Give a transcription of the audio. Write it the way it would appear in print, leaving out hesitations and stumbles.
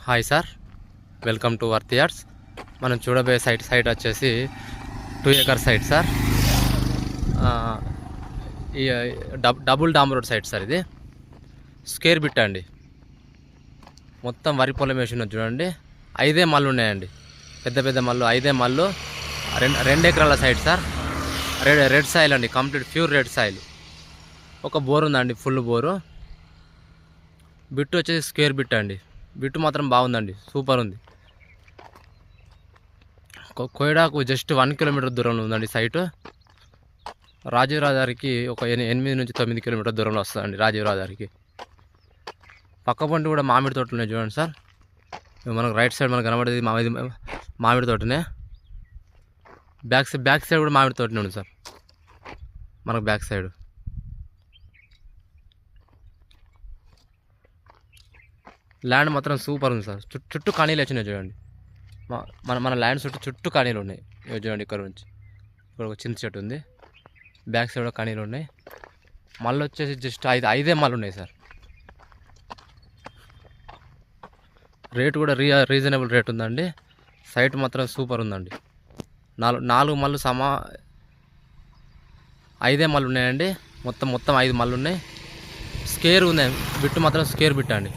Hi sir, welcome to worth yards. మనం చూడబోయే site వచ్చేసి 2 acre సైట్ సార్. ఈ double dam road site sir. ఇది స్క్వేర్ బిట్ అండి. మొత్తం వరి పొలం వేసి ఉన్నది చూడండి. 5 మళ్ళు ఉన్నాయండి, పెద్ద పెద్ద మళ్ళు. 5 మళ్ళు 2 ఎకరాల సైట్ సార్. రెడ్ సాయిల్ అండి, కంప్లీట్ ప్యూర్ రెడ్ సాయిల్. ఒక బోర్ ఉందండి, ఫుల్ బోరు. బిట్టు వచ్చేసి స్క్వేర్ బిట్ అండి. బిట్టు మాత్రం బాగుందండి, సూపర్ ఉంది. కోయడాకు జస్ట్ 1 కిలోమీటర్ దూరంలో ఉందండి సైటు. రాజీవ్ రహదారికి ఒక 8 నుంచి 9 కిలోమీటర్ దూరంలో వస్తుందండి రాజీవ్ రహదారికి. పక్క పంట కూడా మామిడి తోటలు ఉన్నాయి చూడండి సార్. మనకు రైట్ సైడ్ మనకు కనబడేది మామిడి తోటనే. బ్యాక్ సైడ్ కూడా మామిడి తోటనే ఉంది సార్ మనకు బ్యాక్ సైడ్. ల్యాండ్ మాత్రం సూపర్ ఉంది సార్. చుట్టూ కానీలు వచ్చినాయి చూడండి. మన ల్యాండ్ చుట్టూ కానీలు ఉన్నాయి చూడండి. ఇక్కడ నుంచి ఇక్కడ ఒక చింత చెట్టు ఉంది, బ్యాక్ సైడ్ కానీలు ఉన్నాయి. మళ్ళీ వచ్చేసి జస్ట్ 5 మళ్ళు ఉన్నాయి సార్. రేటు కూడా రీజనబుల్ రేట్ ఉందండి. సైట్ మాత్రం సూపర్ ఉందండి. 4 మళ్ళు 5 మళ్ళు ఉన్నాయండి. మొత్తం 5 మళ్ళు ఉన్నాయి. స్క్వేర్ ఉన్నాయి. బిట్టు మాత్రం స్క్వేర్ బిట్ అండి.